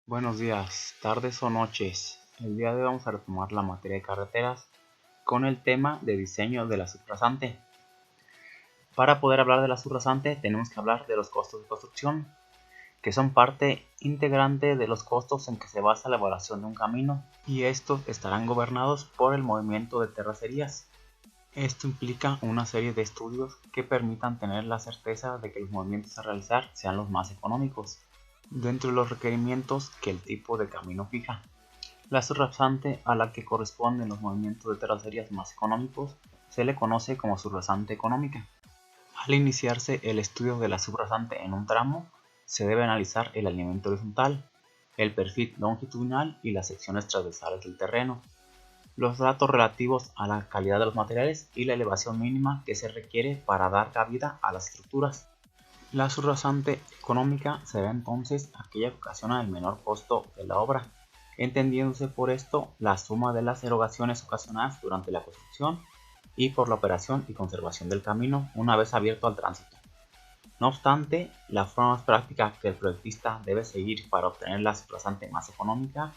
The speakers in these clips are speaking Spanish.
Buenos días, tardes o noches. El día de hoy vamos a retomar la materia de carreteras con el tema de diseño de la subrasante. Para poder hablar de la subrasante tenemos que hablar de los costos de construcción, que son parte integrante de los costos en que se basa la elaboración de un camino, y estos estarán gobernados por el movimiento de terracerías. Esto implica una serie de estudios que permitan tener la certeza de que los movimientos a realizar sean los más económicos, dentro de los requerimientos que el tipo de camino fija. La subrasante a la que corresponden los movimientos de terracerías más económicos se le conoce como subrasante económica. Al iniciarse el estudio de la subrasante en un tramo, se debe analizar el alineamiento horizontal, el perfil longitudinal y las secciones transversales del terreno, los datos relativos a la calidad de los materiales y la elevación mínima que se requiere para dar cabida a las estructuras. La subrasante económica será entonces aquella que ocasiona el menor costo de la obra, entendiéndose por esto la suma de las erogaciones ocasionadas durante la construcción y por la operación y conservación del camino una vez abierto al tránsito. No obstante, la forma más práctica que el proyectista debe seguir para obtener la subrasante más económica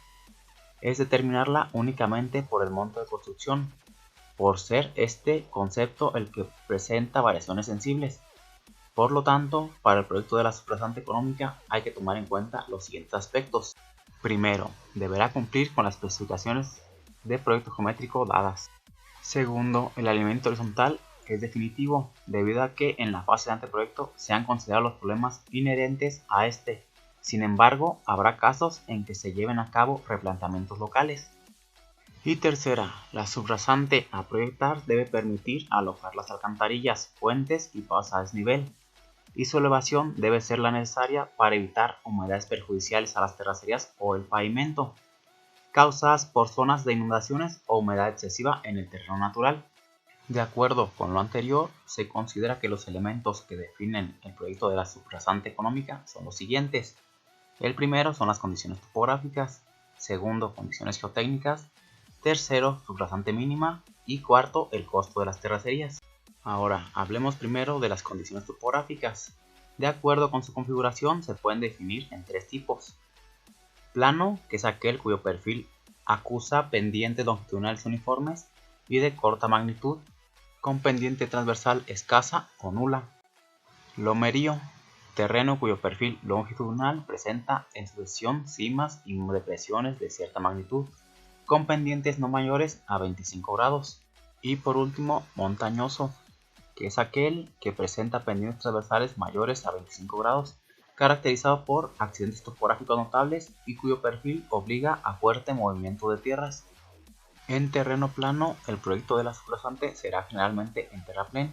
es determinarla únicamente por el monto de construcción, por ser este concepto el que presenta variaciones sensibles. Por lo tanto, para el proyecto de la subrasante económica hay que tomar en cuenta los siguientes aspectos. Primero, deberá cumplir con las especificaciones de proyecto geométrico dadas. Segundo, el alineamiento horizontal es definitivo, debido a que en la fase de anteproyecto se han considerado los problemas inherentes a este. Sin embargo, habrá casos en que se lleven a cabo replanteamientos locales. Y tercera, la subrasante a proyectar debe permitir alojar las alcantarillas, puentes y pasos a desnivel, y su elevación debe ser la necesaria para evitar humedades perjudiciales a las terracerías o el pavimento, causadas por zonas de inundaciones o humedad excesiva en el terreno natural. De acuerdo con lo anterior, se considera que los elementos que definen el proyecto de la subrasante económica son los siguientes. El primero son las condiciones topográficas, segundo, condiciones geotécnicas, tercero, subrasante mínima y cuarto, el costo de las terracerías. Ahora, hablemos primero de las condiciones topográficas. De acuerdo con su configuración, se pueden definir en tres tipos. Plano, que es aquel cuyo perfil acusa pendientes longitudinales uniformes y de corta magnitud, con pendiente transversal escasa o nula. Lomerío, terreno cuyo perfil longitudinal presenta en sucesión cimas y depresiones de cierta magnitud, con pendientes no mayores a 25 grados. Y por último, montañoso, que es aquel que presenta pendientes transversales mayores a 25 grados, caracterizado por accidentes topográficos notables y cuyo perfil obliga a fuerte movimiento de tierras. En terreno plano, el proyecto de la subrasante será generalmente en terraplén,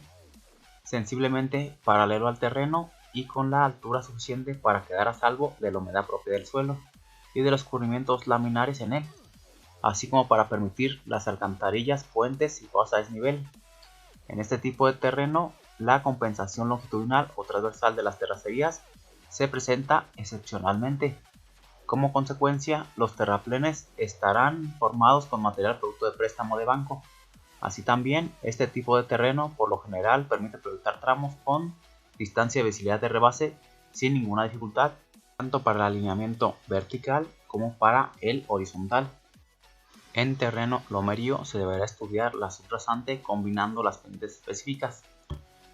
sensiblemente paralelo al terreno y con la altura suficiente para quedar a salvo de la humedad propia del suelo y de los cubrimientos laminares en él, así como para permitir las alcantarillas, puentes y pasos a desnivel. En este tipo de terreno, la compensación longitudinal o transversal de las terracerías se presenta excepcionalmente. Como consecuencia, los terraplenes estarán formados con material producto de préstamo de banco. Así también, este tipo de terreno por lo general permite proyectar tramos con distancia de visibilidad de rebase sin ninguna dificultad, tanto para el alineamiento vertical como para el horizontal. En terreno lomerío se deberá estudiar la subrasante combinando las pendientes específicas,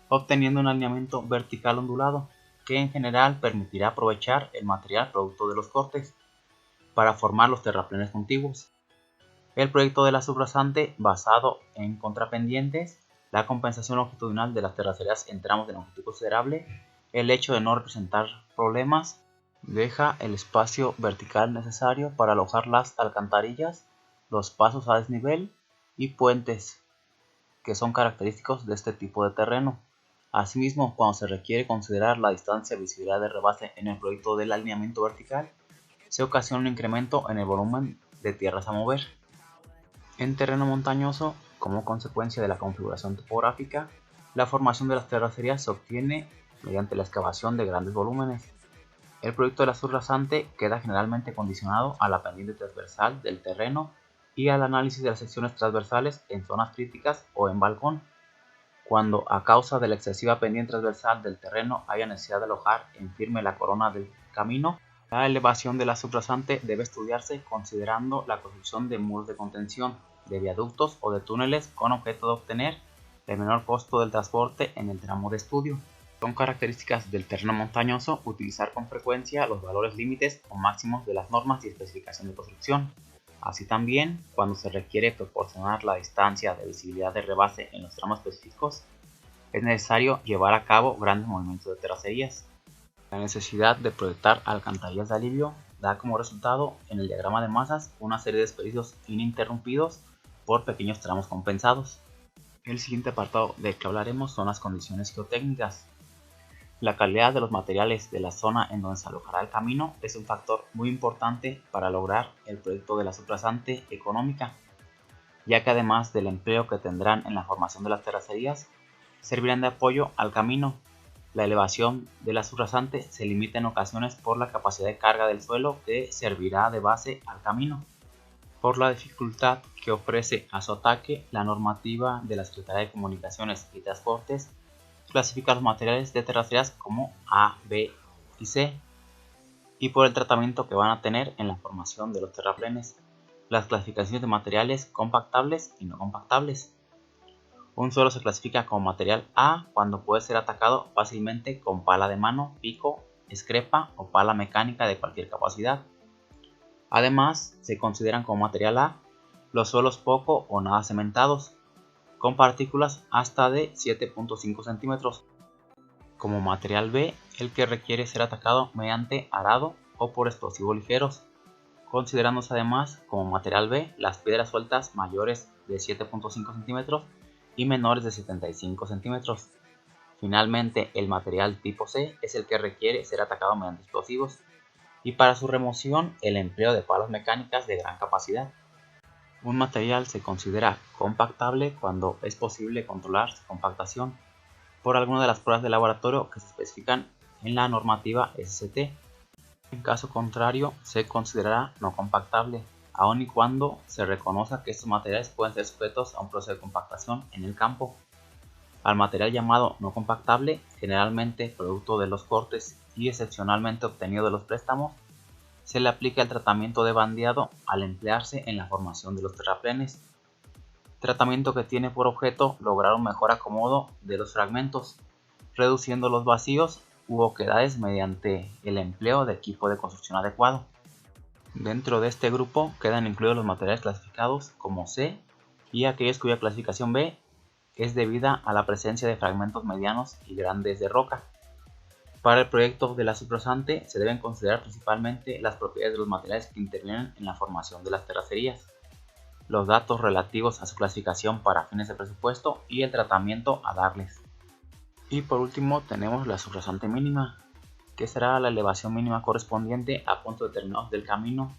obteniendo un alineamiento vertical ondulado, que en general permitirá aprovechar el material producto de los cortes para formar los terraplenes contiguos. El proyecto de la subrasante basado en contrapendientes, la compensación longitudinal de las terracerías en tramos de longitud considerable, el hecho de no representar problemas, deja el espacio vertical necesario para alojar las alcantarillas, los pasos a desnivel y puentes, que son característicos de este tipo de terreno. Asimismo, cuando se requiere considerar la distancia de visibilidad de rebase en el proyecto del alineamiento vertical, se ocasiona un incremento en el volumen de tierras a mover. En terreno montañoso, como consecuencia de la configuración topográfica, la formación de las terracerías se obtiene mediante la excavación de grandes volúmenes. El proyecto de la subrasante queda generalmente condicionado a la pendiente transversal del terreno y al análisis de las secciones transversales en zonas críticas o en balcón, cuando a causa de la excesiva pendiente transversal del terreno haya necesidad de alojar en firme la corona del camino. La elevación de la subrasante debe estudiarse considerando la construcción de muros de contención, de viaductos o de túneles con objeto de obtener el menor costo del transporte en el tramo de estudio. Son características del terreno montañoso utilizar con frecuencia los valores límites o máximos de las normas y especificación de construcción. Así también, cuando se requiere proporcionar la distancia de visibilidad de rebase en los tramos específicos, es necesario llevar a cabo grandes movimientos de terracerías. La necesidad de proyectar alcantarillas de alivio da como resultado en el diagrama de masas una serie de desperdicios ininterrumpidos por pequeños tramos compensados. El siguiente apartado del que hablaremos son las condiciones geotécnicas. La calidad de los materiales de la zona en donde se alojará el camino es un factor muy importante para lograr el proyecto de la subrasante económica, ya que además del empleo que tendrán en la formación de las terracerías, servirán de apoyo al camino. La elevación de la subrasante se limita en ocasiones por la capacidad de carga del suelo que servirá de base al camino. Por la dificultad que ofrece a su ataque, la normativa de la Secretaría de Comunicaciones y Transportes clasifica los materiales de terracerías como A, B y C, y por el tratamiento que van a tener en la formación de los terraplenes. Las clasificaciones de materiales compactables y no compactables. Un suelo se clasifica como material A cuando puede ser atacado fácilmente con pala de mano, pico, escrepa o pala mecánica de cualquier capacidad. Además, se consideran como material A los suelos poco o nada cementados, con partículas hasta de 7.5 centímetros. Como material B, el que requiere ser atacado mediante arado o por explosivos ligeros, considerándose además como material B las piedras sueltas mayores de 7.5 centímetros y menores de 75 centímetros. Finalmente, el material tipo C es el que requiere ser atacado mediante explosivos, y para su remoción el empleo de palas mecánicas de gran capacidad. Un material se considera compactable cuando es posible controlar su compactación por alguna de las pruebas de laboratorio que se especifican en la normativa SST. En caso contrario, se considerará no compactable, aun y cuando se reconozca que estos materiales pueden ser sujetos a un proceso de compactación en el campo. Al material llamado no compactable, generalmente producto de los cortes y excepcionalmente obtenido de los préstamos, se le aplica el tratamiento de bandeado al emplearse en la formación de los terraplenes, tratamiento que tiene por objeto lograr un mejor acomodo de los fragmentos, reduciendo los vacíos u oquedades mediante el empleo de equipo de construcción adecuado. Dentro de este grupo quedan incluidos los materiales clasificados como C y aquellos cuya clasificación B es debida a la presencia de fragmentos medianos y grandes de roca. Para el proyecto de la subrasante se deben considerar principalmente las propiedades de los materiales que intervienen en la formación de las terracerías, los datos relativos a su clasificación para fines de presupuesto y el tratamiento a darles. Y por último tenemos la subrasante mínima, que será la elevación mínima correspondiente a puntos determinados del camino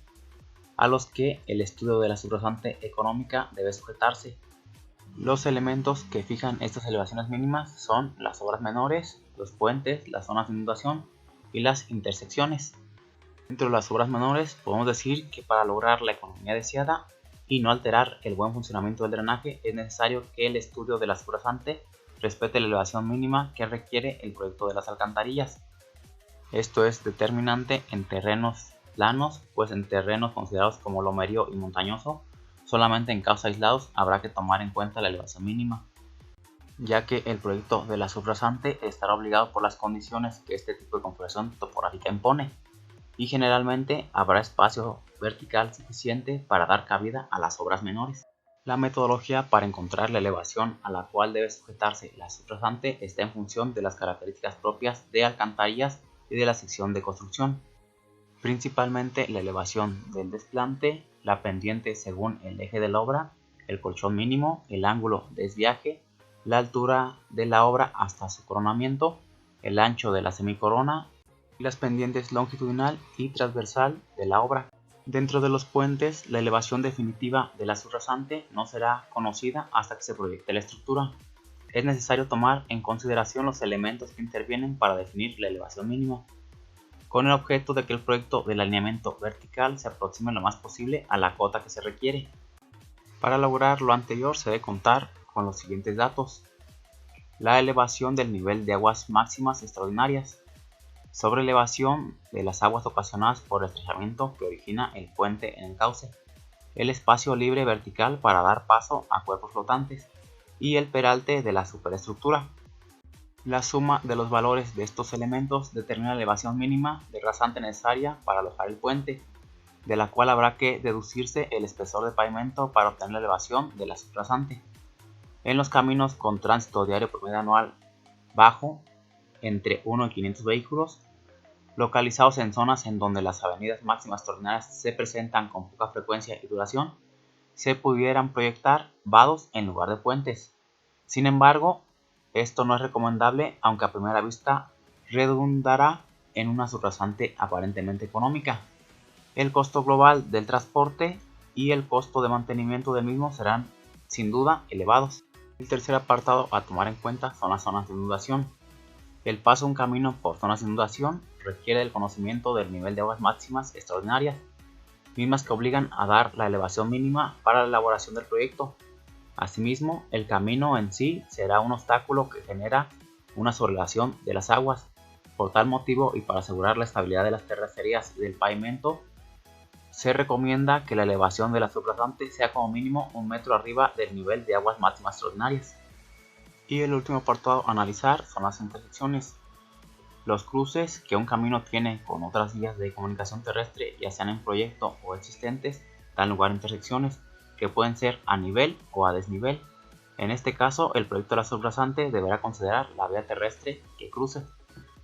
a los que el estudio de la subrasante económica debe sujetarse. Los elementos que fijan estas elevaciones mínimas son las obras menores, los puentes, las zonas de inundación y las intersecciones. Dentro de las obras menores podemos decir que para lograr la economía deseada y no alterar el buen funcionamiento del drenaje es necesario que el estudio de la subrasante respete la elevación mínima que requiere el proyecto de las alcantarillas. Esto es determinante en terrenos planos, pues en terrenos considerados como lomerío y montañoso, solamente en casos aislados habrá que tomar en cuenta la elevación mínima, ya que el proyecto de la subrasante estará obligado por las condiciones que este tipo de configuración topográfica impone, y generalmente habrá espacio vertical suficiente para dar cabida a las obras menores. La metodología para encontrar la elevación a la cual debe sujetarse la subrasante está en función de las características propias de alcantarillas y de la sección de construcción, principalmente la elevación del desplante, la pendiente según el eje de la obra, el colchón mínimo, el ángulo de desviaje, la altura de la obra hasta su coronamiento, el ancho de la semicorona y las pendientes longitudinal y transversal de la obra. Dentro de los puentes, la elevación definitiva de la subrasante no será conocida hasta que se proyecte la estructura. Es necesario tomar en consideración los elementos que intervienen para definir la elevación mínima, con el objeto de que el proyecto del alineamiento vertical se aproxime lo más posible a la cota que se requiere. Para lograr lo anterior se debe contar con los siguientes datos: la elevación del nivel de aguas máximas extraordinarias, Sobreelevación de las aguas ocasionadas por el estrechamiento que origina el puente en el cauce, el espacio libre vertical para dar paso a cuerpos flotantes y el peralte de la superestructura. La suma de los valores de estos elementos determina la elevación mínima de rasante necesaria para alojar el puente, de la cual habrá que deducirse el espesor de pavimento para obtener la elevación de la subrasante. En los caminos con tránsito diario promedio anual bajo, entre 1 y 500 vehículos, localizados en zonas en donde las avenidas máximas extraordinarias se presentan con poca frecuencia y duración, se pudieran proyectar vados en lugar de puentes. Sin embargo, esto no es recomendable, aunque a primera vista redundará en una subrasante aparentemente económica. El costo global del transporte y el costo de mantenimiento del mismo serán sin duda elevados. El tercer apartado a tomar en cuenta son las zonas de inundación. El paso de un camino por zonas de inundación requiere el conocimiento del nivel de aguas máximas extraordinarias, mismas que obligan a dar la elevación mínima para la elaboración del proyecto. Asimismo, el camino en sí será un obstáculo que genera una sobrelevación de las aguas. Por tal motivo y para asegurar la estabilidad de las terracerías y del pavimento, se recomienda que la elevación de la subrasante sea como mínimo 1 metro arriba del nivel de aguas máximas extraordinarias. Y el último apartado a analizar son las intersecciones. Los cruces que un camino tiene con otras vías de comunicación terrestre, ya sean en proyecto o existentes, dan lugar a intersecciones que pueden ser a nivel o a desnivel. En este caso, el proyecto de la subrasante deberá considerar la vía terrestre que cruce.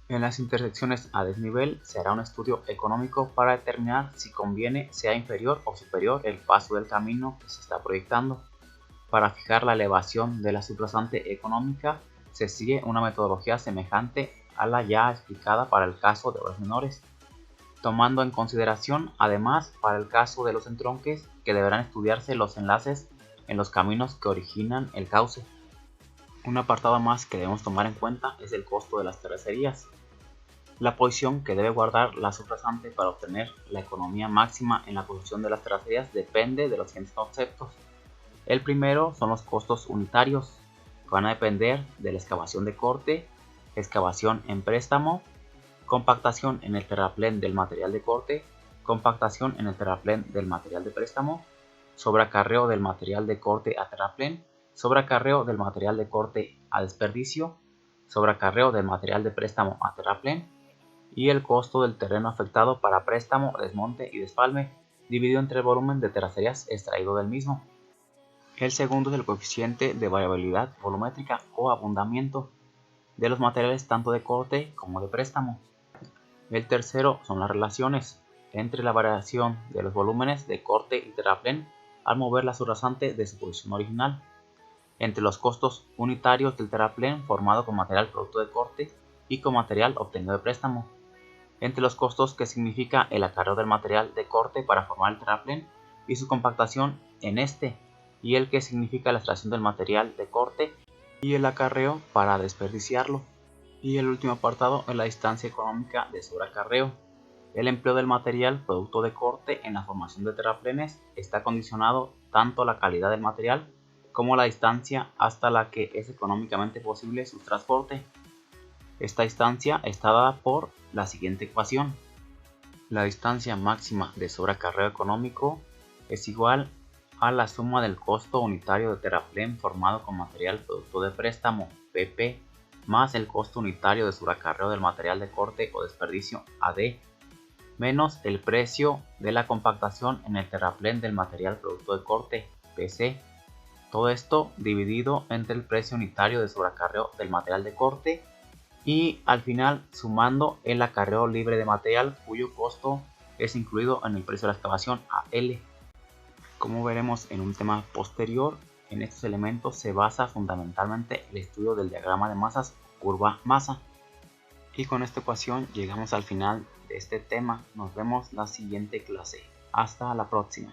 En las intersecciones a desnivel se hará un estudio económico para determinar si conviene sea inferior o superior el paso del camino que se está proyectando. Para fijar la elevación de la subrasante económica se sigue una metodología semejante a la ya explicada para el caso de obras menores, tomando en consideración además para el caso de los entronques que deberán estudiarse los enlaces en los caminos que originan el cauce. Un apartado más que debemos tomar en cuenta es el costo de las terracerías. La posición que debe guardar la subrasante para obtener la economía máxima en la construcción de las terracerías depende de los siguientes conceptos. El primero son los costos unitarios, que van a depender de la excavación de corte, excavación en préstamo, compactación en el terraplén del material de corte, compactación en el terraplén del material de préstamo, sobreacarreo del material de corte a terraplén, sobreacarreo del material de corte a desperdicio, sobreacarreo del material de préstamo a terraplén, y el costo del terreno afectado para préstamo, desmonte y despalme, dividido entre el volumen de terracerías extraído del mismo. El segundo es el coeficiente de variabilidad volumétrica o abundamiento de los materiales tanto de corte como de préstamo. El tercero son las relaciones entre la variación de los volúmenes de corte y terraplén al mover la subrasante de su posición original, entre los costos unitarios del terraplén formado con material producto de corte y con material obtenido de préstamo, entre los costos que significa el acarreo del material de corte para formar el terraplén y su compactación en este, y el que significa la extracción del material de corte y el acarreo para desperdiciarlo. Y el último apartado es la distancia económica de sobreacarreo. El empleo del material producto de corte en la formación de terraplenes está condicionado tanto a la calidad del material como a la distancia hasta la que es económicamente posible su transporte. Esta distancia está dada por la siguiente ecuación. La distancia máxima de sobreacarreo económico es igual a la suma del costo unitario de terraplén formado con material producto de préstamo, PP, más el costo unitario de sobreacarreo del material de corte o desperdicio, AD, menos el precio de la compactación en el terraplén del material producto de corte, PC. Todo esto dividido entre el precio unitario de sobreacarreo del material de corte y al final sumando el acarreo libre de material cuyo costo es incluido en el precio de la excavación AL. Como veremos en un tema posterior, en estos elementos se basa fundamentalmente el estudio del diagrama de masas curva masa. Y con esta ecuación llegamos al final de este tema. Nos vemos la siguiente clase. Hasta la próxima.